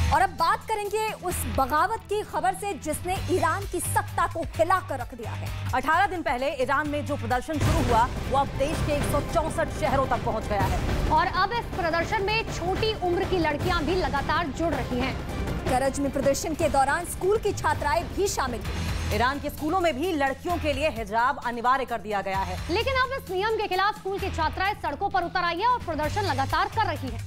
और अब बात करेंगे उस बगावत की खबर से जिसने ईरान की सत्ता को हिलाकर रख दिया है। 18 दिन पहले ईरान में जो प्रदर्शन शुरू हुआ वो अब देश के 164 शहरों तक पहुंच गया है और अब इस प्रदर्शन में छोटी उम्र की लड़कियां भी लगातार जुड़ रही हैं। करज में प्रदर्शन के दौरान स्कूल की छात्राएं भी शामिल हुई। ईरान के स्कूलों में भी लड़कियों के लिए हिजाब अनिवार्य कर दिया गया है, लेकिन अब इस नियम के खिलाफ स्कूल की छात्राएं सड़कों पर उतर आई है और प्रदर्शन लगातार कर रही है।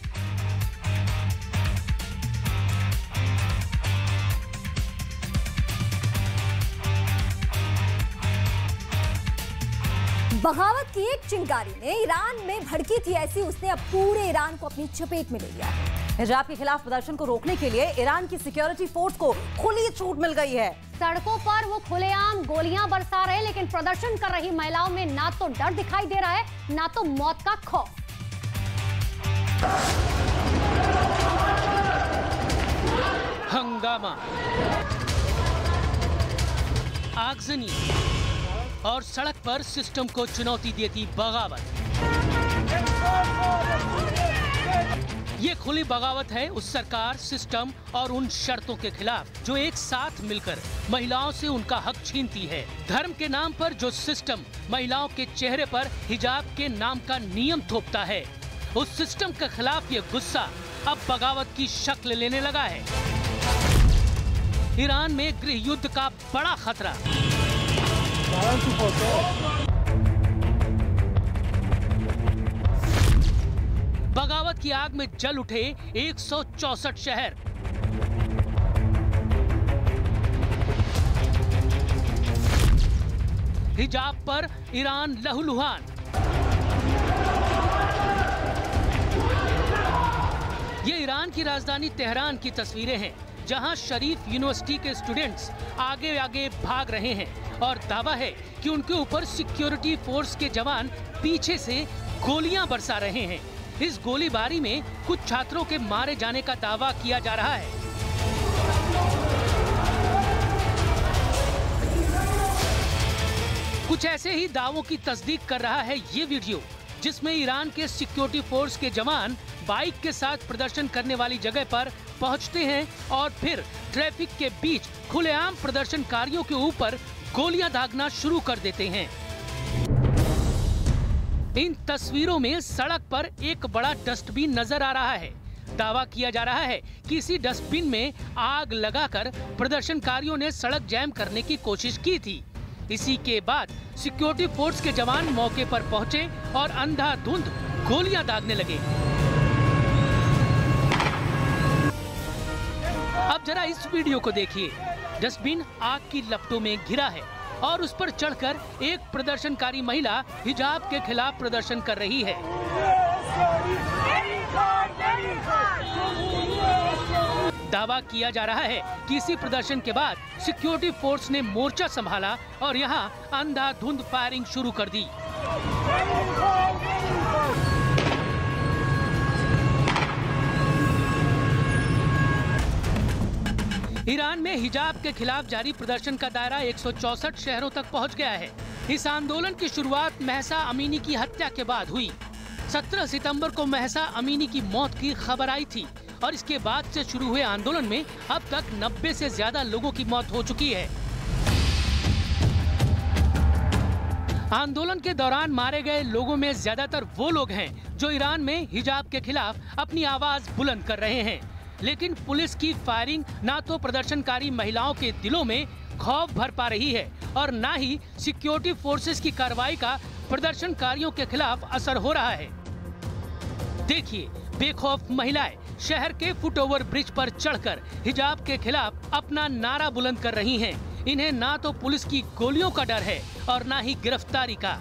बगावत की एक चिंगारी ने ईरान में भड़की थी ऐसी, उसने अब पूरे ईरान को अपनी चपेट में ले लिया है। हिजाब के खिलाफ प्रदर्शन को रोकने के लिए ईरान की सिक्योरिटी फोर्स को खुली छूट मिल गई है। सड़कों पर वो खुलेआम गोलियां बरसा रहे, लेकिन प्रदर्शन कर रही महिलाओं में ना तो डर दिखाई दे रहा है, ना तो मौत का खौफ। हंगामा, आगजनी और सड़क पर सिस्टम को चुनौती देती बगावत। ये खुली बगावत है उस सरकार, सिस्टम और उन शर्तों के खिलाफ जो एक साथ मिलकर महिलाओं से उनका हक छीनती है। धर्म के नाम पर जो सिस्टम महिलाओं के चेहरे पर हिजाब के नाम का नियम थोपता है, उस सिस्टम के खिलाफ ये गुस्सा अब बगावत की शक्ल लेने लगा है। ईरान में गृह युद्ध का बड़ा खतरा। बगावत की आग में जल उठे 164 शहर। हिजाब पर ईरान लहूलुहान। ये ईरान की राजधानी तेहरान की तस्वीरें हैं, जहां शरीफ यूनिवर्सिटी के स्टूडेंट्स आगे आगे भाग रहे हैं और दावा है कि उनके ऊपर सिक्योरिटी फोर्स के जवान पीछे से गोलियां बरसा रहे हैं। इस गोलीबारी में कुछ छात्रों के मारे जाने का दावा किया जा रहा है। कुछ ऐसे ही दावों की तस्दीक कर रहा है ये वीडियो, जिसमें ईरान के सिक्योरिटी फोर्स के जवान बाइक के साथ प्रदर्शन करने वाली जगह पर पहुंचते हैं और फिर ट्रैफिक के बीच खुलेआम प्रदर्शनकारियों के ऊपर गोलियां दागना शुरू कर देते हैं। इन तस्वीरों में सड़क पर एक बड़ा डस्टबिन नजर आ रहा है। दावा किया जा रहा है कि इसी डस्टबिन में आग लगाकर प्रदर्शनकारियों ने सड़क जैम करने की कोशिश की थी। इसी के बाद सिक्योरिटी फोर्स के जवान मौके पर पहुंचे और अंधाधुंध गोलियां दागने लगे। अब जरा इस वीडियो को देखिए। डस्टबिन आग की लपटों में घिरा है और उस पर चढ़कर एक प्रदर्शनकारी महिला हिजाब के खिलाफ प्रदर्शन कर रही है। दावा किया जा रहा है कि इसी प्रदर्शन के बाद सिक्योरिटी फोर्स ने मोर्चा संभाला और यहां अंधाधुंध फायरिंग शुरू कर दी। ईरान में हिजाब के खिलाफ जारी प्रदर्शन का दायरा 164 शहरों तक पहुंच गया है। इस आंदोलन की शुरुआत महसा अमीनी की हत्या के बाद हुई। 17 सितंबर को महसा अमीनी की मौत की खबर आई थी और इसके बाद से शुरू हुए आंदोलन में अब तक 90 से ज्यादा लोगों की मौत हो चुकी है। आंदोलन के दौरान मारे गए लोगों में ज्यादातर वो लोग हैं जो ईरान में हिजाब के खिलाफ अपनी आवाज बुलंद कर रहे हैं, लेकिन पुलिस की फायरिंग ना तो प्रदर्शनकारी महिलाओं के दिलों में खौफ भर पा रही है और ना ही सिक्योरिटी फोर्सेस की कार्रवाई का प्रदर्शनकारियों के खिलाफ असर हो रहा है। देखिए, बेखौफ महिलाएं शहर के फुटओवर ब्रिज पर चढ़कर हिजाब के खिलाफ अपना नारा बुलंद कर रही हैं। इन्हें ना तो पुलिस की गोलियों का डर है और ना ही गिरफ्तारी का।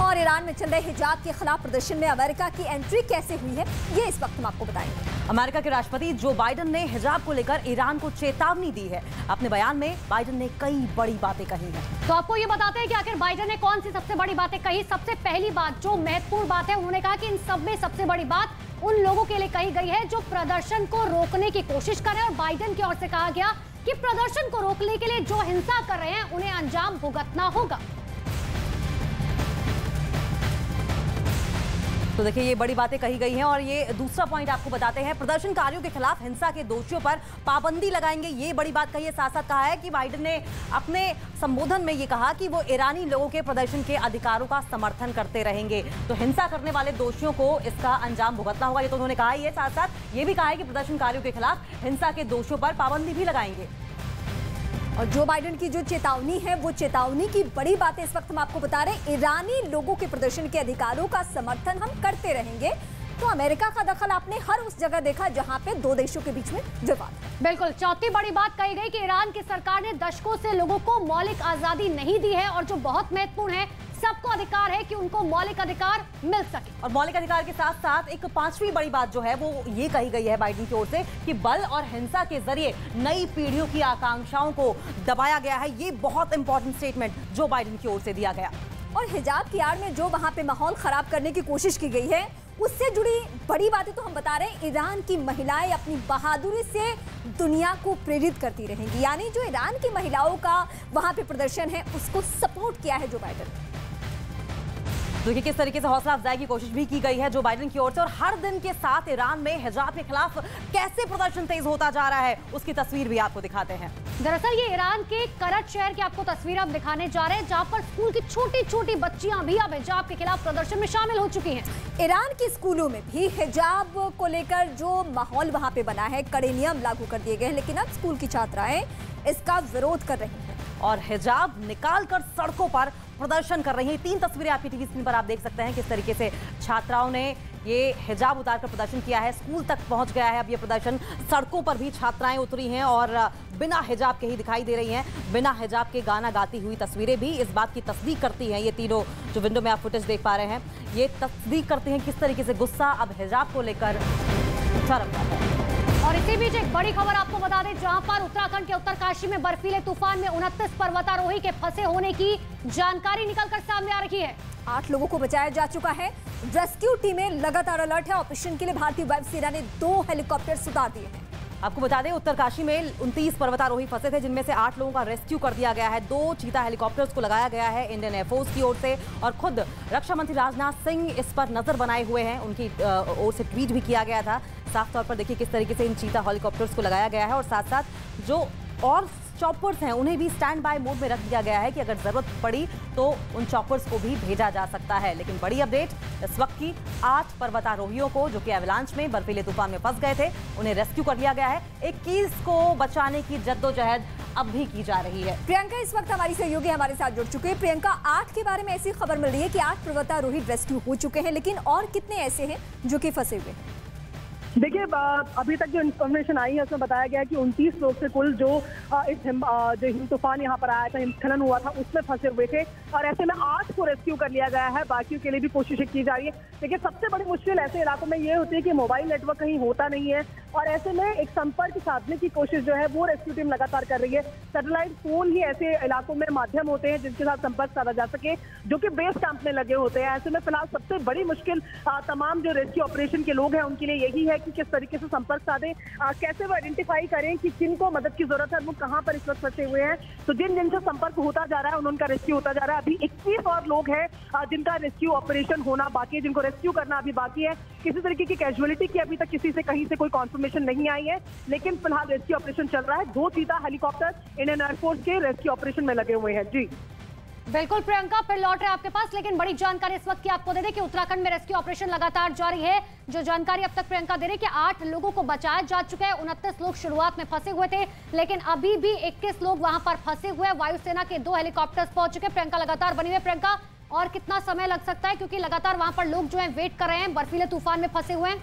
और ईरान में चल रहे हिजाब के खिलाफ प्रदर्शन में अमेरिका की एंट्री कैसे हुई है, ये इस वक्त हम आपको बताएंगे। अमेरिका के राष्ट्रपति जो बाइडेन ने हिजाब को लेकर ईरान को चेतावनी दी है। अपने बयान में बाइडेन ने कई बड़ी बातें कही हैं। तो आपको ये बताते हैं कि आखिर बाइडेन ने कौन सी सबसे बड़ी बातें कही। सबसे पहली बात, जो महत्वपूर्ण बात है, उन्होंने कहा कि इन सब में सबसे बड़ी बात उन लोगों के लिए कही गई है जो प्रदर्शन को रोकने की कोशिश कर रहे हैं। और बाइडेन की ओर से कहा गया कि प्रदर्शन को रोकने के लिए जो हिंसा कर रहे हैं उन्हें अंजाम भुगतना होगा। तो देखिए ये बड़ी बातें कही गई हैं और ये दूसरा पॉइंट आपको बताते हैं, प्रदर्शनकारियों के खिलाफ हिंसा के दोषियों पर पाबंदी लगाएंगे, ये बड़ी बात कही है। साथ साथ कहा है कि बाइडेन ने अपने संबोधन में ये कहा कि वो ईरानी लोगों के प्रदर्शन के अधिकारों का समर्थन करते रहेंगे। तो हिंसा करने वाले दोषियों को इसका अंजाम भुगतना होगा, ये तो उन्होंने कहा ही है। साथ साथ ये भी कहा है कि प्रदर्शनकारियों के खिलाफ हिंसा के दोषियों पर पाबंदी भी लगाएंगे। और जो बाइडेन की जो चेतावनी है, वो चेतावनी की बड़ी बात है। इस वक्त हम आपको बता रहे हैं, ईरानी लोगों के प्रदर्शन के अधिकारों का समर्थन हम करते रहेंगे। तो अमेरिका का दखल आपने हर उस जगह देखा जहां पे दो देशों के बीच में विवाद है। बिल्कुल, चौथी बड़ी बात कही गई कि ईरान की सरकार ने दशकों से लोगों को मौलिक आजादी नहीं दी है और जो बहुत महत्वपूर्ण है, सबको अधिकार है कि उनको मौलिक अधिकार मिल सके। और मौलिक अधिकार के साथ साथ एक पांचवी बड़ी बात जो है वो ये कही गई है बाइडेन की ओर से कि बल और हिंसा के जरिए नई पीढ़ियों की आकांक्षाओं को दबाया गया है। ये बहुत इंपॉर्टेंट स्टेटमेंट जो बाइडेन की ओर से दिया गया। और हिजाब की आड़ में जो वहां पे माहौल खराब करने की कोशिश की गई है, उससे जुड़ी बड़ी बातें तो हम बता रहे हैं। ईरान की महिलाएं अपनी बहादुरी से दुनिया को प्रेरित करती रहेंगी, यानी जो ईरान की महिलाओं का वहां पे प्रदर्शन है उसको सपोर्ट किया है जो बाइडेन। देखिए किस तरीके से हौसला अफजाई की कोशिश भी की गई है जो बाइडेन की ओर से, और हर दिन के साथ ईरान में हिजाब के खिलाफ कैसे प्रदर्शन तेज होता जा रहा है उसकी तस्वीर भी आपको दिखाते हैं। दरअसल ये ईरान के करट शहर की आपको तस्वीर अब दिखाने जा रहे हैं, जहां पर स्कूल की छोटी छोटी बच्चियां भी अब हिजाब के खिलाफ प्रदर्शन में शामिल हो चुकी हैं। ईरान के स्कूलों में भी हिजाब को लेकर जो माहौल वहां पे बना है, कड़े नियम लागू कर दिए गए हैं, लेकिन अब स्कूल की छात्राएं इसका विरोध कर रही हैं और हिजाब निकालकर सड़कों पर प्रदर्शन कर रही हैं। 3 तस्वीरें आपकी टीवी स्क्रीन पर आप देख सकते हैं किस तरीके से छात्राओं ने ये हिजाब उतारकर प्रदर्शन किया है। स्कूल तक पहुंच गया है अब ये प्रदर्शन, सड़कों पर भी छात्राएं उतरी हैं और बिना हिजाब के ही दिखाई दे रही हैं। बिना हिजाब के गाना गाती हुई तस्वीरें भी इस बात की तस्दीक करती हैं। ये तीनों जो विंडो में आप फुटेज देख पा रहे हैं, ये तस्दीक करती हैं किस तरीके से गुस्सा अब हिजाब को लेकर चरम पर है। और इसी बीच एक बड़ी खबर आपको बता दें, जहां पर उत्तराखंड के उत्तरकाशी में बर्फीले तूफान में 29 पर्वतारोही के फंसे होने की जानकारी निकलकर सामने आ रही है। 8 लोगों को बचाया जा चुका है। रेस्क्यू टीमें लगातार अलर्ट है। ऑपरेशन के लिए भारतीय वायुसेना ने 2 हेलीकॉप्टर उतार दिए हैं। आपको बता दें उत्तरकाशी में 29 पर्वतारोही फंसे थे, जिनमें से 8 लोगों का रेस्क्यू कर दिया गया है। 2 चीता हेलीकॉप्टर्स को लगाया गया है इंडियन एयरफोर्स की ओर से, और खुद रक्षा मंत्री राजनाथ सिंह इस पर नजर बनाए हुए हैं। उनकी ओर से ट्वीट भी किया गया था। साफ तौर पर देखिए किस तरीके से इन चीता हेलीकॉप्टर्स को लगाया गया है और साथ साथ जो और चॉपर्स हैं उन्हें भी स्टैंड बाय मोड में रख दिया गया है कि अगर जरूरत पड़ी तो उन चॉपर्स को भी भेजा जा सकता है। लेकिन बड़ी अपडेट इस वक्त की, 8 पर्वतारोहियों को जो कि एवलांच में बर्फीले तूफान में फंस गए थे, उन्हें रेस्क्यू कर लिया गया है। 21 को बचाने की जद्दोजहद अब भी की जा रही है। प्रियंका इस वक्त हमारी सहयोगी हमारे साथ जुड़ चुके हैं। प्रियंका, 8 के बारे में ऐसी खबर मिल रही है कि 8 पर्वतारोही रेस्क्यू हो चुके हैं, लेकिन और कितने ऐसे हैं जो कि फंसे हुए हैं? देखिए, अभी तक जो इन्फॉर्मेशन आई है उसमें बताया गया है कि 29 लोग से कुल जो हिम तूफान यहाँ पर आया था, हिमस्खलन हुआ था, उसमें फंसे हुए थे और ऐसे में 8 को रेस्क्यू कर लिया गया है। बाकियों के लिए भी कोशिशें की जा रही है। देखिए, सबसे बड़ी मुश्किल ऐसे इलाकों में ये होती है कि मोबाइल नेटवर्क कहीं होता नहीं है और ऐसे में एक संपर्क साधने की कोशिश जो है वो रेस्क्यू टीम लगातार कर रही है। सैटेलाइट फोन ही ऐसे इलाकों में माध्यम होते हैं जिनके साथ संपर्क साधा जा सके, जो कि बेस कैंप में लगे होते हैं। ऐसे में फिलहाल सबसे बड़ी मुश्किल तमाम जो रेस्क्यू ऑपरेशन के लोग हैं उनके लिए यही है कि किस तरीके से संपर्क साधें, कैसे वो आइडेंटिफाई करें कि किनको मदद की जरूरत है, वो कहां पर इस वक्त फंसे हुए हैं। तो जिन जिनसे संपर्क होता जा रहा है उनका रेस्क्यू होता जा रहा है। अभी 21 और लोग हैं जिनका रेस्क्यू ऑपरेशन होना बाकी है, जिनको रेस्क्यू करना अभी बाकी है। किसी तरीके की कैजुअलिटी की अभी तक किसी से कहीं से कोई कॉन्फर्मेशन नहीं आई है, लेकिन फिलहाल रेस्क्यू ऑपरेशन चल रहा है। 2 चीता हेलीकॉप्टर इंडियन एयरफोर्स के रेस्क्यू ऑपरेशन में लगे हुए हैं। जी बिल्कुल प्रियंका, फिर लौट रहे आपके पास, लेकिन बड़ी जानकारी इस वक्त की आपको दे दें कि उत्तराखंड में रेस्क्यू ऑपरेशन लगातार जारी है। जो जानकारी अब तक प्रियंका दे रही है कि 8 लोगों को बचाया जा चुका है। 29 लोग शुरुआत में फंसे हुए थे, लेकिन अभी भी 21 लोग वहां पर फंसे हुए हैं। वायुसेना के 2 हेलीकॉप्टर्स पहुंच चुके हैं। प्रियंका लगातार बनी हुई। प्रियंका, और कितना समय लग सकता है, क्योंकि लगातार वहां पर लोग जो है वेट कर रहे हैं, बर्फीले तूफान में फंसे हुए हैं?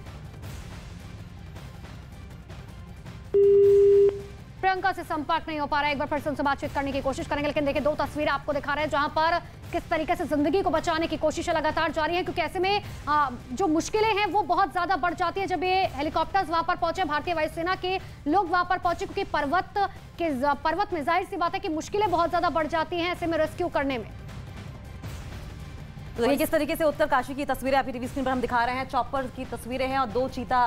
प्रियंका से संपर्क नहीं हो पा रहा है। एक बार फिर से उनसे बातचीत करने की कोशिश करेंगे, लेकिन देखिए 2 तस्वीरें आपको दिखा रहे हैं जहां पर किस तरीके से जिंदगी को बचाने की कोशिशें लगातार जारी हैं, क्योंकि ऐसे में जो मुश्किलें हैं वो बहुत ज्यादा बढ़ जाती है जब ये हेलीकॉप्टर्स वहां पर पहुंचे, भारतीय वायुसेना के लोग वहां पर पहुंचे, क्योंकि पर्वत में जाहिर सी बात है कि मुश्किलें बहुत ज्यादा बढ़ जाती हैं ऐसे में रेस्क्यू करने में। तो किस तरीके से उत्तरकाशी की तस्वीरें आपकी टीवी स्क्रीन पर हम दिखा रहे हैं, चॉपर की तस्वीरें हैं और 2 चीता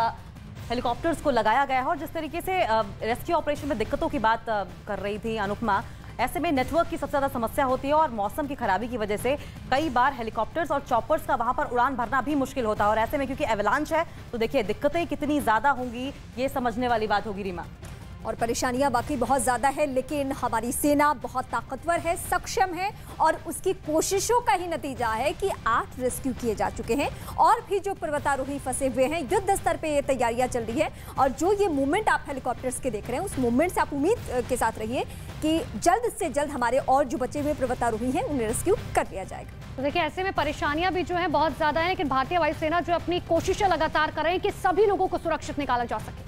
हेलीकॉप्टर्स को लगाया गया है। और जिस तरीके से रेस्क्यू ऑपरेशन में दिक्कतों की बात कर रही थी अनुपमा, ऐसे में नेटवर्क की सबसे ज़्यादा समस्या होती है और मौसम की खराबी की वजह से कई बार हेलीकॉप्टर्स और चॉपर्स का वहां पर उड़ान भरना भी मुश्किल होता है। और ऐसे में क्योंकि एवलांच है तो देखिए दिक्कतें कितनी ज़्यादा होंगी, ये समझने वाली बात होगी रीमा। और परेशानियां बाकी बहुत ज़्यादा है, लेकिन हमारी सेना बहुत ताकतवर है, सक्षम है और उसकी कोशिशों का ही नतीजा है कि 8 रेस्क्यू किए जा चुके हैं और भी जो पर्वतारोही फंसे हुए हैं, युद्ध स्तर पे ये तैयारियां चल रही है। और जो ये मूवमेंट आप हेलीकॉप्टर्स के देख रहे हैं, उस मूवमेंट से आप उम्मीद के साथ रहिए कि जल्द से जल्द हमारे और जो बचे हुए पर्वतारोही हैं उन्हें रेस्क्यू कर लिया जाएगा। तो देखिए ऐसे में परेशानियां भी जो है बहुत ज्यादा है, लेकिन भारतीय वायुसेना जो अपनी कोशिशें लगातार कर रहे हैं कि सभी लोगों को सुरक्षित निकाला जा सके।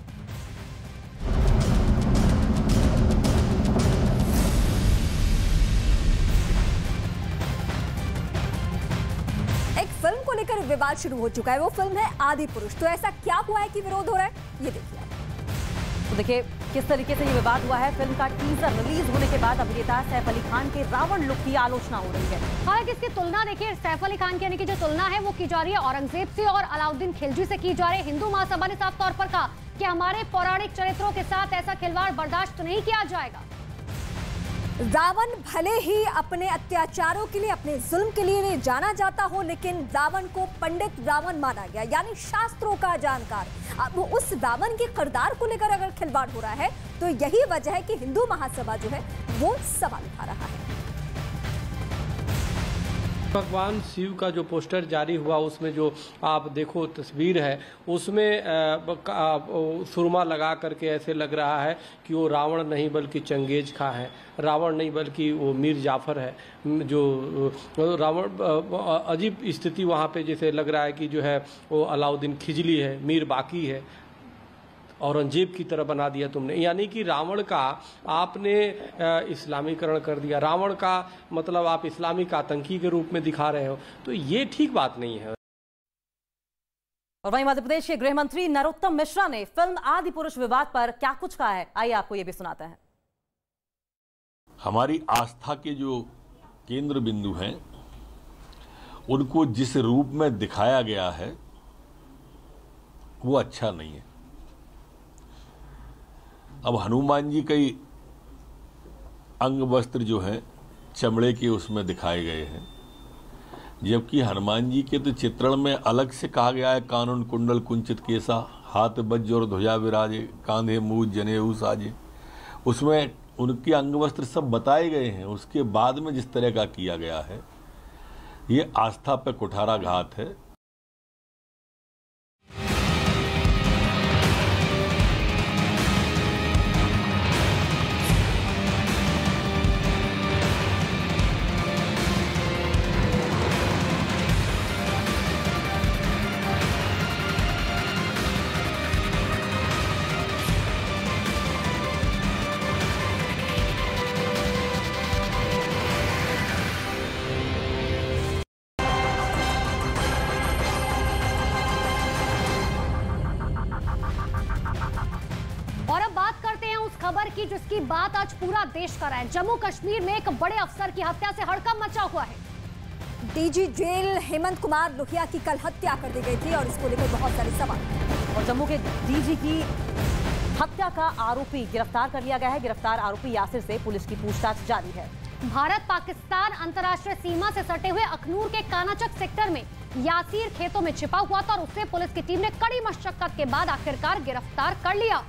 फिल्म को लेकर विवाद शुरू हो चुका है, वो फिल्म है आदि पुरुष। तो ऐसा क्या हुआ है कि विरोध हो रहा है, ये देखिए। तो देखिए किस तरीके से ये विवाद हुआ है। फिल्म का टीजर रिलीज होने के बाद अभिनेता सैफ अली खान के रावण लुक की आलोचना हो रही है। हालांकि इसकी तुलना देखिए, सैफ अली खान की जो तुलना है वो की जा रही है औरंगजेब से और अलाउद्दीन खिलजी से की जा रही है। हिंदू महासभा ने साफ तौर पर कहा कि हमारे पौराणिक चरित्रों के साथ ऐसा खिलवाड़ बर्दाश्त नहीं किया जाएगा। रावण भले ही अपने अत्याचारों के लिए, अपने जुल्म के लिए जाना जाता हो, लेकिन रावण को पंडित रावण माना गया, यानी शास्त्रों का जानकार। अब उस रावण के किरदार को लेकर अगर खिलवाड़ हो रहा है तो यही वजह है कि हिंदू महासभा जो है वो सवाल उठा रहा है। भगवान शिव का जो पोस्टर जारी हुआ उसमें जो आप देखो तस्वीर है, उसमें सुरमा लगा करके ऐसे लग रहा है कि वो रावण नहीं बल्कि चंगेज खां है, रावण नहीं बल्कि वो मीर जाफर है। जो रावण अजीब स्थिति वहाँ पे जैसे लग रहा है कि जो है वो अलाउद्दीन खिजली है, मीर बाकी है, औरंगजेब की तरह बना दिया तुमने। यानी कि रावण का आपने इस्लामीकरण कर दिया, रावण का मतलब आप इस्लामिक आतंकी के रूप में दिखा रहे हो, तो ये ठीक बात नहीं है। और वहीं मध्य प्रदेश के गृह मंत्री नरोत्तम मिश्रा ने फिल्म आदि पुरुष विवाद पर क्या कुछ कहा है, आइए आपको ये भी सुनाते हैं। हमारी आस्था के जो केंद्र बिंदु हैं उनको जिस रूप में दिखाया गया है वो अच्छा नहीं है। अब हनुमान जी कई अंग वस्त्र जो हैं चमड़े के उसमें दिखाए गए हैं, जबकि हनुमान जी के तो चित्रण में अलग से कहा गया है कानून कुंडल कुंचित केसा, हाथ वज्र और ध्वजा विराजे, कांधे मूज जनेऊ साजे। उसमें उनके अंग वस्त्र सब बताए गए हैं। उसके बाद में जिस तरह का किया गया है ये आस्था पर कुठाराघात है। खबर की जिसकी बात आज पूरा देश कर रहा है। जम्मू कश्मीर में एक बड़े अफसर की हत्या से हड़कंप मचा हुआ है। डीजी जेल हेमंत कुमार लोहिया की कल हत्या कर दी गई थी और इसको लेकर बहुत सारे सवाल। और जम्मू के डीजी की हत्या का आरोपी गिरफ्तार कर लिया गया है। गिरफ्तार आरोपी यासिर से पुलिस की पूछताछ जारी है। भारत पाकिस्तान अंतर्राष्ट्रीय सीमा से सटे हुए अखनूर के कानाचक सेक्टर में यासिर खेतों में छिपा हुआ था और उसे पुलिस की टीम ने कड़ी मशक्कत के बाद आखिरकार गिरफ्तार कर लिया।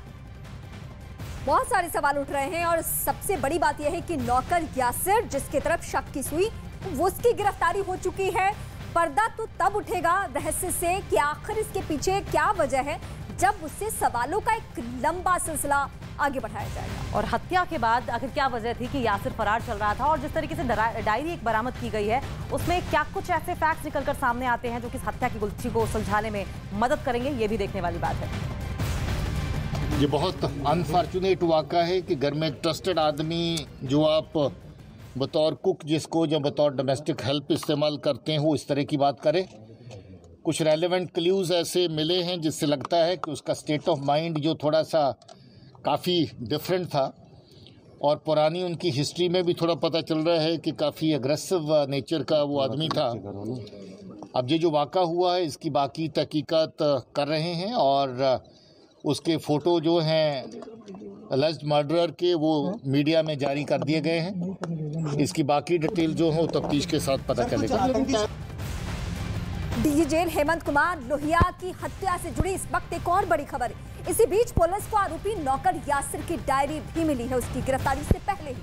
बहुत सारे सवाल उठ रहे हैं और सबसे बड़ी बात यह है कि नौकर यासिर जिसकी तरफ शक की सुई वो उसकी गिरफ्तारी हो चुकी है। पर्दा तो तब उठेगा रहस्य से कि आखिर इसके पीछे क्या वजह है जब उससे सवालों का एक लंबा सिलसिला आगे बढ़ाया जाएगा। और हत्या के बाद आखिर क्या वजह थी कि यासिर फरार चल रहा था और जिस तरीके से डायरी एक बरामद की गई है उसमें क्या कुछ ऐसे फैक्ट्स निकलकर सामने आते हैं जो कि इस हत्या की गुत्थी को सुलझाने में मदद करेंगे, ये भी देखने वाली बात है। ये बहुत अनफॉर्चुनेट वाक़ा है कि घर में ट्रस्टेड आदमी जो आप बतौर कुक जिसको या बतौर डोमेस्टिक हेल्प इस्तेमाल करते हैं वो इस तरह की बात करे। कुछ रेलेवेंट क्ल्यूज़ ऐसे मिले हैं जिससे लगता है कि उसका स्टेट ऑफ माइंड जो थोड़ा सा काफ़ी डिफरेंट था और पुरानी उनकी हिस्ट्री में भी थोड़ा पता चल रहा है कि काफ़ी एग्रेसिव नेचर का वो आदमी था। अब ये जो वाक़ा हुआ है इसकी बाकी तहकीकात कर रहे हैं और उसके फ़ोटो जो हैं अलेज्ड मर्डरर के वो मीडिया में जारी कर दिए गए हैं। इसकी बाकी डिटेल जो हो तफ्तीश के साथ पता चलेगा। डीजी जेल हेमंत कुमार लोहिया की हत्या से जुड़ी इस वक्त एक और बड़ी खबर। इसी बीच पुलिस को आरोपी नौकर यासिर की डायरी भी मिली है, उसकी गिरफ्तारी से पहले ही,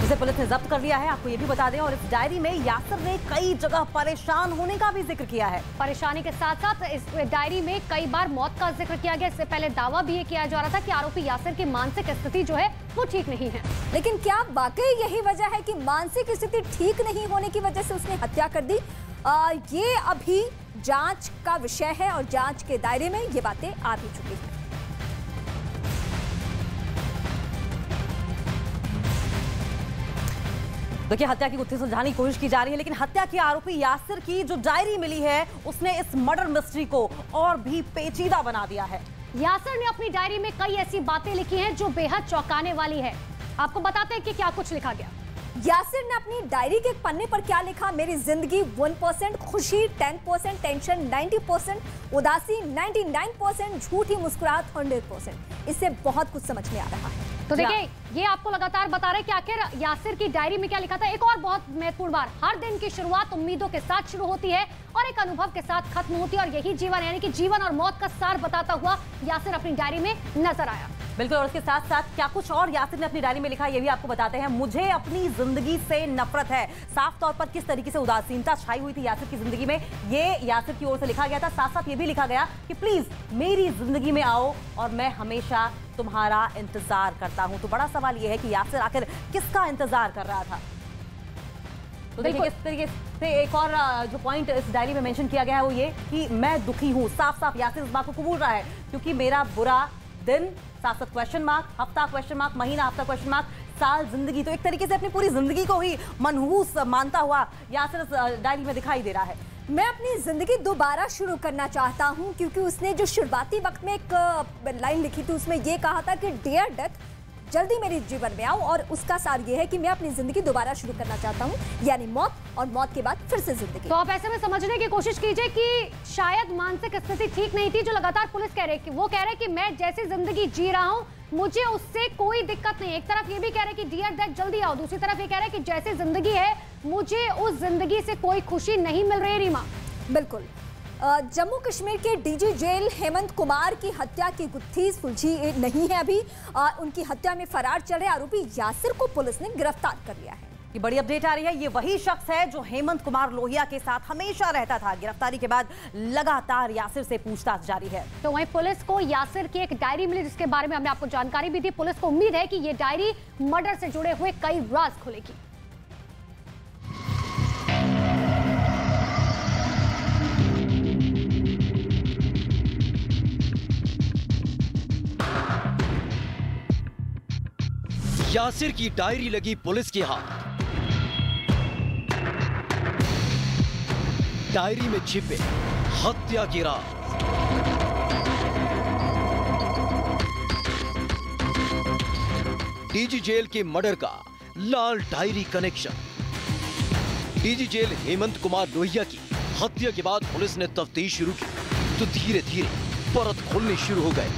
जिसे पुलिस ने जब्त कर लिया है। आपको ये भी बता दें, और इस डायरी में यासिर ने कई जगह परेशान होने का भी जिक्र किया है। परेशानी के साथ साथ इस डायरी में कई बार मौत का जिक्र किया गया। इससे पहले दावा भी ये किया जा रहा था कि आरोपी यासिर की मानसिक स्थिति जो है वो ठीक नहीं है। लेकिन क्या वाकई यही वजह है कि मानसिक स्थिति ठीक नहीं होने की वजह से उसने हत्या कर दी? ये अभी जांच का विषय है और जांच के दायरे में ये बातें आ भी चुकी हैं। देखिए, हत्या की गुत्थी सुलझाने की कोशिश की जा रही है, लेकिन हत्या के आरोपी यासिर की जो डायरी मिली है उसने इस मर्डर मिस्ट्री को और भी पेचीदा बना दिया है। यासिर ने अपनी डायरी में कई ऐसी बातें लिखी हैं जो बेहद चौंकाने वाली है। आपको बताते हैं कि क्या कुछ लिखा गया। यासिर ने अपनी डायरी के पन्ने पर क्या लिखा? मेरी जिंदगी 1%, खुशी 10%, टेंशन 90%, उदासी 99%, झूठी मुस्कुराहट 100%। इससे बहुत कुछ समझ में आ रहा है। तो देखिए, ये आपको लगातार बता रहे हैं कि आखिर यासिर की डायरी में क्या लिखा था। एक और बहुत महत्वपूर्ण बात, हर दिन की शुरुआत उम्मीदों के साथ शुरू होती है और एक अनुभव के साथ खत्म होती है, और यही जीवन, यानी कि जीवन और मौत का सार बताता हुआ यासिर अपनी डायरी में नजर आया। बिल्कुल, और उसके साथ साथ क्या कुछ और यासिर ने अपनी डायरी में लिखा, ये भी आपको बताते हैं। मुझे अपनी जिंदगी से नफरत है। साफ तौर पर किस तरीके से उदासीनता छाई हुई थी यासिर की जिंदगी में, ये यासिर की ओर से लिखा गया था। साथ साथ ये भी लिखा गया कि प्लीज मेरी जिंदगी में आओ और मैं हमेशा तुम्हारा इंतजार करता हूं। तो बड़ा सवाल यह है कि यासिर आखिर किसका इंतजार कर रहा था? तो देखिए, किस तरीके से एक और जो पॉइंट इस डायरी में मेंशन किया गया है वो ये कि मैं दुखी हूं। साफ साफ यासिर इस बात को कबूल रहा है, क्योंकि मेरा बुरा दिन, साथ साथ क्वेश्चन मार्क, हफ्ता क्वेश्चन मार्क, महीना हफ्ता क्वेश्चन मार्क, साल जिंदगी। तो एक तरीके से अपनी पूरी जिंदगी को ही मनहूस मानता हुआ यासिर इस डायरी में दिखाई दे रहा है। मैं अपनी जिंदगी दोबारा शुरू करना चाहता हूं, क्योंकि उसने जो शुरुआती वक्त में एक लाइन लिखी थी उसमें यह कहा था कि डियर डेथ, जल्दी मेरे जीवन में आओ। और उसका सार ये है कि मैं अपनी जिंदगी दोबारा शुरू करना चाहता हूँ, यानी मौत, और मौत के बाद फिर से जिंदगी। तो आप ऐसे में समझने की कोशिश कीजिए कि शायद मानसिक स्थिति ठीक नहीं थी, जो लगातार पुलिस कह रही है। वो कह रहे हैं कि मैं जैसी जिंदगी जी रहा हूँ मुझे उससे कोई दिक्कत नहीं। एक तरफ ये भी कह रहे हैं कि डियर डेथ जल्दी आओ, दूसरी तरफ ये कह रहे हैं कि जैसी जिंदगी है मुझे उस जिंदगी से कोई खुशी नहीं मिल रही। रीमा, बिल्कुल, जम्मू कश्मीर के डीजी जेल हेमंत कुमार की हत्या की गुत्थी सुलझी नहीं है अभी। उनकी हत्या में फरार चल रहे आरोपी यासिर को पुलिस ने गिरफ्तार कर लिया है। ये बड़ी अपडेट आ रही है। ये वही शख्स है जो हेमंत कुमार लोहिया के साथ हमेशा रहता था। गिरफ्तारी के बाद लगातार यासिर से पूछताछ जारी है। तो वहीं पुलिस को यासिर की एक डायरी मिली, जिसके बारे में हमने आपको जानकारी भी दी। पुलिस को उम्मीद है कि ये डायरी मर्डर से जुड़े हुए कई राज खोलेगी। यासिर की डायरी लगी पुलिस के हाथ। डायरी में छिपे हत्या के राज। डीजी जेल के मर्डर का लाल diary connection. DG jail Hemant Kumar Lohia की हत्या के बाद पुलिस ने तफ्तीश शुरू की, तो धीरे धीरे परत खोलने शुरू हो गए।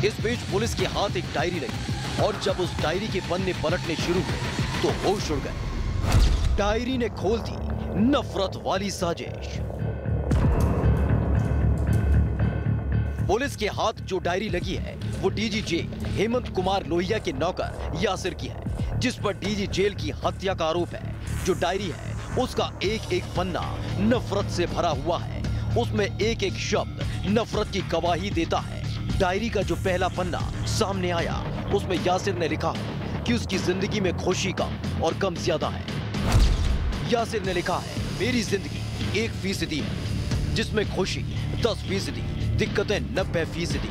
इस बीच पुलिस के हाथ एक डायरी लगी, और जब उस डायरी के पन्ने पलटने शुरू हुए तो होश उड़ गए। डायरी ने खोल दी नफरत वाली साजिश। पुलिस के हाथ जो डायरी लगी है वो डीजी जेल हेमंत कुमार लोहिया के नौकर यासिर की है, जिस पर डीजी जेल की हत्या का आरोप है। जो डायरी है उसका एक एक पन्ना नफरत से भरा हुआ है। उसमें एक एक शब्द नफरत की गवाही देता है। डायरी का जो पहला पन्ना सामने आया उसमें यासिर ने लिखा है कि उसकी जिंदगी में खुशी कम और गम ज्यादा है। यासिर ने लिखा है, मेरी जिंदगी 1% है, जिसमें खुशी 10%, दिक्कतें 90%,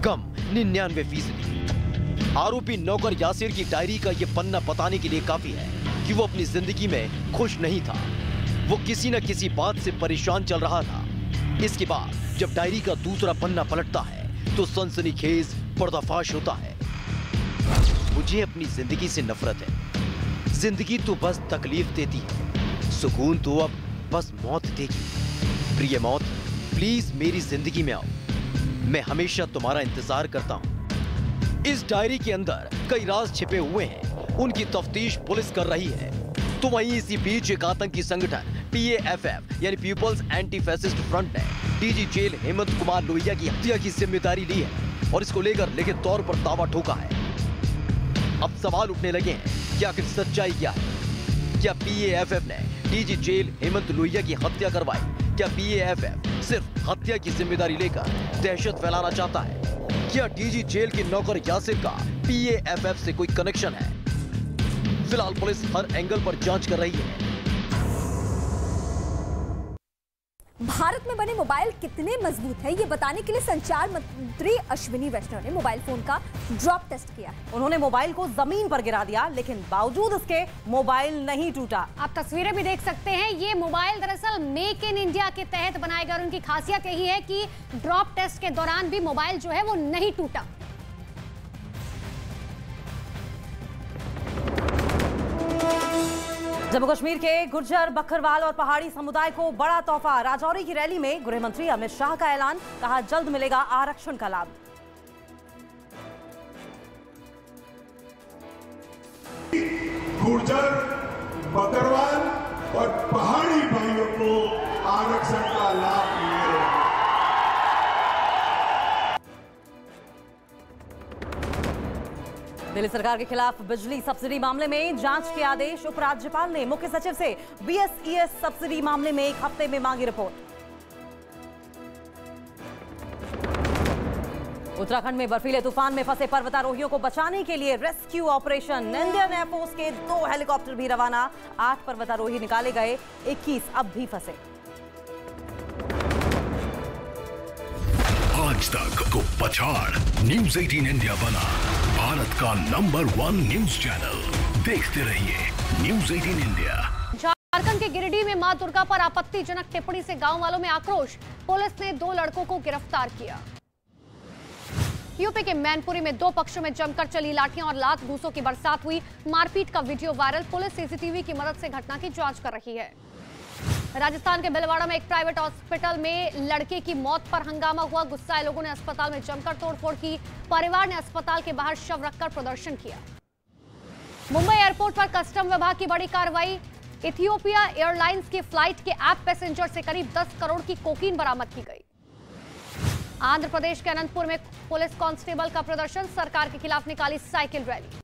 गम 99%। आरोपी नौकर यासिर की डायरी का ये पन्ना बताने के लिए काफी है कि वो अपनी जिंदगी में खुश नहीं था। वो किसी न किसी बात से परेशान चल रहा था। इसके बाद जब डायरी का दूसरा पन्ना पलटता है तो सनसनीखेज पर्दाफाश होता है। मुझे अपनी जिंदगी से नफरत है। जिंदगी तो बस तकलीफ देती है, सुकून तो अब बस मौत देगी। प्रिय मौत, प्लीज मेरी जिंदगी में आओ। मैं हमेशा तुम्हारा इंतजार करता हूं। इस डायरी के अंदर कई राज छिपे हुए हैं, उनकी तफ्तीश पुलिस कर रही है। तो वहीं इसी बीच एक आतंकी संगठन PAFF यानी पीपल्स एंटी फैसिस्ट फ्रंट ने डीजी जेल हेमंत कुमार लोहिया की हत्या की जिम्मेदारी ली है और इसको लेकर लिखित तौर पर दावा ठोका है। अब सवाल उठने लगे हैं कि आखिर सच्चाई क्या है? क्या PAFF ने डीजी जेल हेमंत लोहिया की हत्या करवाई? क्या PAFF सिर्फ हत्या की जिम्मेदारी लेकर दहशत फैलाना चाहता है? क्या डीजी जेल के नौकर यासिर का PAFF से कोई कनेक्शन है? फिलहाल पुलिस हर एंगल पर जांच कर रही है। भारत में बने मोबाइल कितने मजबूत है, ये बताने के लिए संचार मंत्री अश्विनी वैष्णव ने मोबाइल फोन का ड्रॉप टेस्ट किया। उन्होंने मोबाइल को जमीन पर गिरा दिया, लेकिन बावजूद इसके मोबाइल नहीं टूटा। आप तस्वीरें भी देख सकते हैं। ये मोबाइल दरअसल मेक इन इंडिया के तहत बनाए गए और उनकी खासियत यही है कि ड्रॉप टेस्ट के दौरान भी मोबाइल जो है वो नहीं टूटा। जम्मू कश्मीर के गुर्जर, बकरवाल और पहाड़ी समुदाय को बड़ा तोहफा। राजौरी की रैली में गृह मंत्री अमित शाह का ऐलान, कहा जल्द मिलेगा आरक्षण का लाभ। गुर्जर, बकरवाल और पहाड़ी भाइयों को आरक्षण का लाभ मिलेगा। दिल्ली सरकार के खिलाफ बिजली सब्सिडी मामले में जांच के आदेश। उपराज्यपाल ने मुख्य सचिव से BSES सब्सिडी मामले में 1 हफ्ते में मांगी रिपोर्ट। उत्तराखंड में बर्फीले तूफान में फंसे पर्वतारोहियों को बचाने के लिए रेस्क्यू ऑपरेशन। इंडियन एयरफोर्स के 2 हेलीकॉप्टर भी रवाना। 8 पर्वतारोही निकाले गए, 21 अब भी फंसे। आज तक को पछाड़ न्यूज़ 18 इंडिया बना भारत का नंबर 1 न्यूज चैनल। देखते रहिए न्यूज़ 18 इंडिया। झारखंड के गिरिडीह में मां दुर्गा पर आपत्तिजनक टिप्पणी से गांव वालों में आक्रोश। पुलिस ने 2 लड़कों को गिरफ्तार किया। यूपी के मैनपुरी में 2 पक्षों में जमकर चली लाठियां और लात घूसों की बरसात हुई। मारपीट का वीडियो वायरल। पुलिस CCTV की मदद से घटना की जांच कर रही है। राजस्थान के भीलवाड़ा में एक प्राइवेट हॉस्पिटल में लड़के की मौत पर हंगामा हुआ। गुस्साए लोगों ने अस्पताल में जमकर तोड़फोड़ की। परिवार ने अस्पताल के बाहर शव रखकर प्रदर्शन किया। मुंबई एयरपोर्ट पर कस्टम विभाग की बड़ी कार्रवाई। इथियोपिया एयरलाइंस की फ्लाइट के ऐप पैसेंजर से करीब 10 करोड़ की कोकीन बरामद की गई। आंध्र प्रदेश के अनंतपुर में पुलिस कांस्टेबल का प्रदर्शन। सरकार के खिलाफ निकाली साइकिल रैली।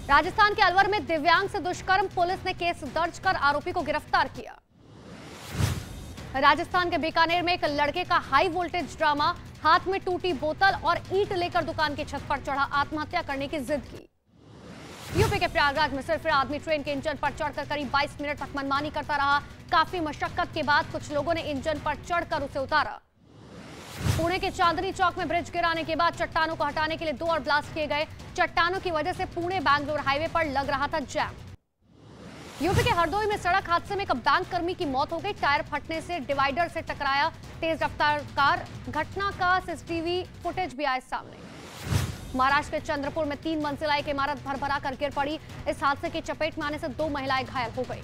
राजस्थान के अलवर में दिव्यांग से दुष्कर्म। पुलिस ने केस दर्ज कर आरोपी को गिरफ्तार किया। राजस्थान के बीकानेर में एक लड़के का हाई वोल्टेज ड्रामा। हाथ में टूटी बोतल और ईंट लेकर दुकान की छत पर चढ़ा, आत्महत्या करने की जिद की। यूपी के प्रयागराज में सिर्फ आदमी ट्रेन के इंजन पर चढ़कर करीब 22 मिनट तक मनमानी करता रहा। काफी मशक्कत के बाद कुछ लोगों ने इंजन पर चढ़कर उसे उतारा। पुणे के चांदनी चौक में ब्रिज गिराने के बाद चट्टानों को हटाने के लिए 2 और ब्लास्ट किए गए। चट्टानों की वजह से पुणे बैंगलोर हाईवे पर लग रहा था जैम। यूपी के हरदोई में सड़क हादसे में एक बैंक कर्मी की मौत हो गई। टायर फटने से डिवाइडर से टकराया तेज रफ्तार कार। घटना का CCTV फुटेज भी आया सामने। महाराष्ट्र के चंद्रपुर में 3 मंजिला एक इमारत भरभरा कर गिर पड़ी। इस हादसे की चपेट में आने से 2 महिलाएं घायल हो गई।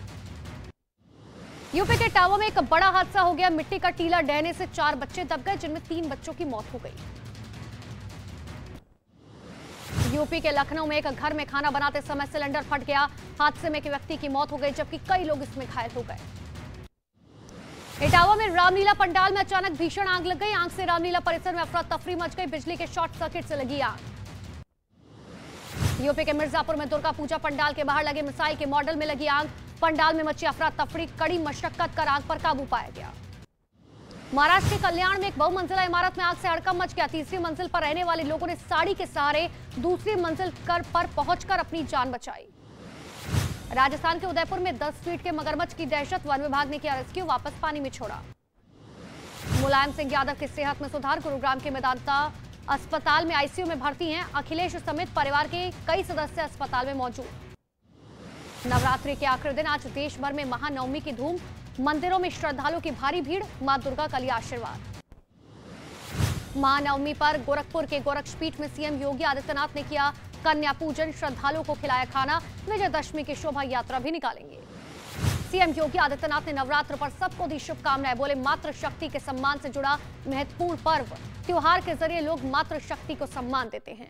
यूपी के टावा में एक बड़ा हादसा हो गया। मिट्टी का टीला ढहने से 4 बच्चे दब गए, जिनमें 3 बच्चों की मौत हो गई। यूपी के लखनऊ में एक घर में खाना बनाते समय सिलेंडर फट गया। हादसे में एक व्यक्ति की मौत हो गई, जबकि कई लोग इसमें घायल हो गए। इटावा में रामलीला पंडाल में अचानक भीषण आग लग गई। आग से रामलीला परिसर में अफरा तफरी मच गई। बिजली के शॉर्ट सर्किट से लगी आग। यूपी के मिर्जापुर में दुर्गा पूजा पंडाल के बाहर लगे मिसाइल के मॉडल में लगी आग। पंडाल में मची अफरा तफरी, कड़ी मशक्कत कर आग पर काबू पाया गया। महाराष्ट्र के कल्याण में एक बहुमंजिला इमारत में आग से हड़कंप मच गया। 3री मंजिल पर रहने वाले लोगों ने साड़ी के सहारे 2री मंजिल पर पहुंचकर अपनी जान बचाई। राजस्थान के उदयपुर में 10 फीट के मगरमच्छ की दहशत। वन विभाग ने किया रेस्क्यू, वापस पानी में छोड़ा। मुलायम सिंह यादव की सेहत में सुधार। गुरुग्राम के मेदांता अस्पताल में ICU में भर्ती हैं। अखिलेश समेत परिवार के कई सदस्य अस्पताल में मौजूद। नवरात्रि के आखिरी दिन आज देश भर में महानवमी की धूम। मंदिरों में श्रद्धालुओं की भारी भीड़। मां दुर्गा का लिया आशीर्वाद। महानवमी पर गोरखपुर के गोरक्षपीठ में CM योगी आदित्यनाथ ने किया कन्या पूजन। श्रद्धालुओं को खिलाया खाना। विजयदशमी की शोभा यात्रा भी निकालेंगे। CM योगी आदित्यनाथ ने नवरात्र पर सबको दी शुभकामनाएं। बोले मातृ शक्ति के सम्मान से जुड़ा महत्वपूर्ण पर्व त्योहार के जरिए लोग मातृशक्ति को सम्मान देते हैं।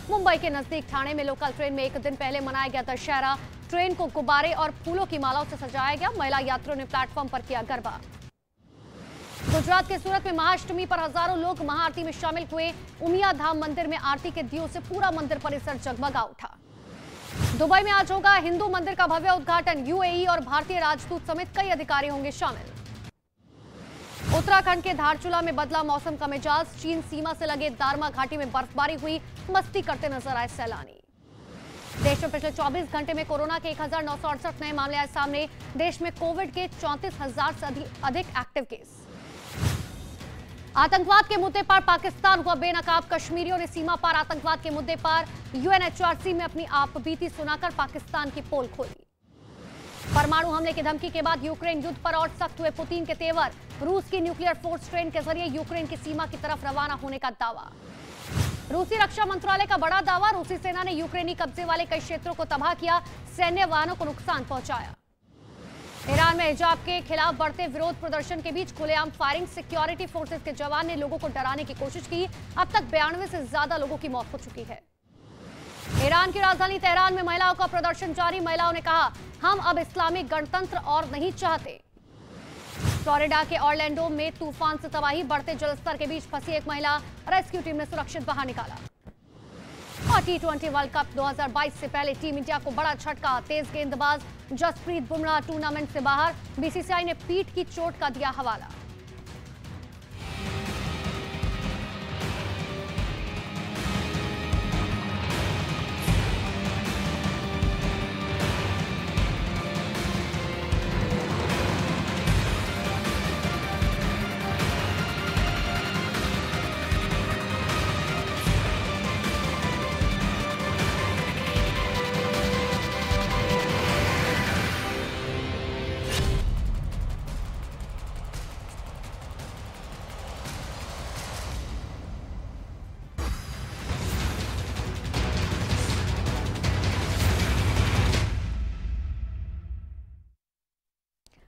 मुंबई के नजदीक ठाणे में लोकल ट्रेन में एक दिन पहले मनाया गया दशहरा। ट्रेन को गुब्बारे और फूलों की मालाओं से सजाया गया। महिला यात्रियों ने प्लेटफॉर्म पर किया गरबा। गुजरात के सूरत में महाअष्टमी पर हजारों लोग महाआरती में शामिल हुए। उमिया धाम मंदिर में आरती के दियों से पूरा मंदिर परिसर जगमगा उठा। दुबई में आज होगा हिंदू मंदिर का भव्य उद्घाटन। यूएई और भारतीय राजदूत समेत कई अधिकारी होंगे शामिल। उत्तराखंड के धारचूला में बदला मौसम का मिजाज। चीन सीमा से लगे दारमा घाटी में बर्फबारी हुई। मस्ती करते नजर आए सैलानी। देश में पिछले 24 घंटे में कोरोना के 1968 नए मामले आए सामने। देश में कोविड के 34,000 से अधिक एक्टिव केस। आतंकवाद के मुद्दे पर पाकिस्तान हुआ बेनकाब। कश्मीरियों ने सीमा पार आतंकवाद के मुद्दे पर यूएनएचआरसी में अपनी आपबीती सुनाकर पाकिस्तान की पोल खोली। परमाणु हमले की धमकी के बाद यूक्रेन युद्ध पर और सख्त हुए पुतिन के तेवर। रूस की न्यूक्लियर फोर्स ट्रेन के जरिए यूक्रेन की सीमा की तरफ रवाना होने का दावा। रूसी रक्षा मंत्रालय का बड़ा दावा। रूसी सेना ने यूक्रेनी कब्जे वाले कई क्षेत्रों को तबाह किया। सैन्य वाहनों को नुकसान पहुंचाया। ईरान में हिजाब के खिलाफ बढ़ते विरोध प्रदर्शन के बीच खुलेआम फायरिंग। सिक्योरिटी फोर्सेस के जवान ने लोगों को डराने की कोशिश की। अब तक 92 से ज्यादा लोगों की मौत हो चुकी है। ईरान की राजधानी तेहरान में महिलाओं का प्रदर्शन जारी। महिलाओं ने कहा, हम अब इस्लामिक गणतंत्र और नहीं चाहते। फ्लोरिडा के ऑरलैंडो में तूफान से तबाही। बढ़ते जलस्तर के बीच फंसी एक महिला रेस्क्यू टीम ने सुरक्षित बाहर निकाला। और T20 वर्ल्ड कप 2022 से पहले टीम इंडिया को बड़ा झटका। तेज गेंदबाज जसप्रीत बुमराह टूर्नामेंट से बाहर। बीसीसीआई ने पीठ की चोट का दिया हवाला।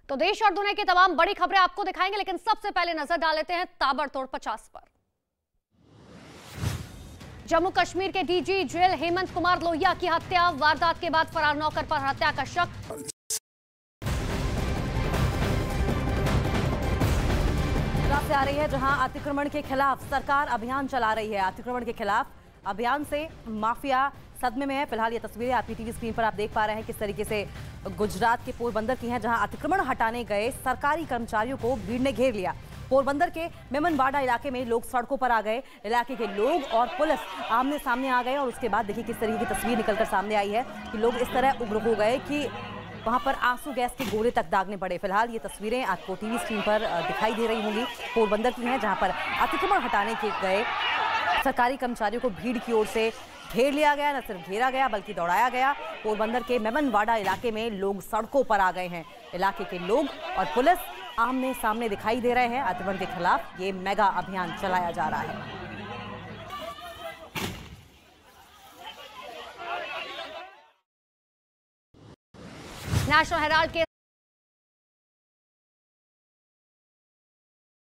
तो देश और दुनिया की तमाम बड़ी खबरें आपको दिखाएंगे, लेकिन सबसे पहले नजर डाल लेते हैं ताबड़तोड़ 50 पर। जम्मू कश्मीर के डीजी जेल हेमंत कुमार लोहिया की हत्या। वारदात के बाद फरार नौकर पर हत्या का शक। से आ रही है, जहां अतिक्रमण के खिलाफ सरकार अभियान चला रही है। अतिक्रमण के खिलाफ अभियान से माफिया सदमे में है। फिलहाल ये तस्वीरें आपकी टीवी स्क्रीन पर आप देख पा रहे हैं किस तरीके से गुजरात के पोरबंदर की हैं, जहां अतिक्रमण हटाने गए सरकारी कर्मचारियों को भीड़ ने घेर लिया। पोरबंदर के मेमनवाड़ा इलाके में लोग सड़कों पर आ गए। इलाके के लोग और पुलिस आमने सामने आ गए और उसके बाद देखिए किस तरीके की तस्वीर निकलकर सामने आई है कि लोग इस तरह उग्र हो गए कि वहां पर आंसू गैस के गोले तक दागने पड़े। फिलहाल ये तस्वीरें आपको टीवी स्क्रीन पर दिखाई दे रही होंगी, पोरबंदर की हैं, जहां पर अतिक्रमण हटाने के गए सरकारी कर्मचारियों को भीड़ की ओर से घेर लिया गया। न सिर्फ घेरा गया बल्कि दौड़ाया गया। पोरबंदर के मेमनवाड़ा इलाके में लोग सड़कों पर आ गए हैं। इलाके के लोग और पुलिस आमने सामने दिखाई दे रहे हैं। अतिक्रमण के खिलाफ ये मेगा अभियान चलाया जा रहा है। नेशनल हेराल्ड के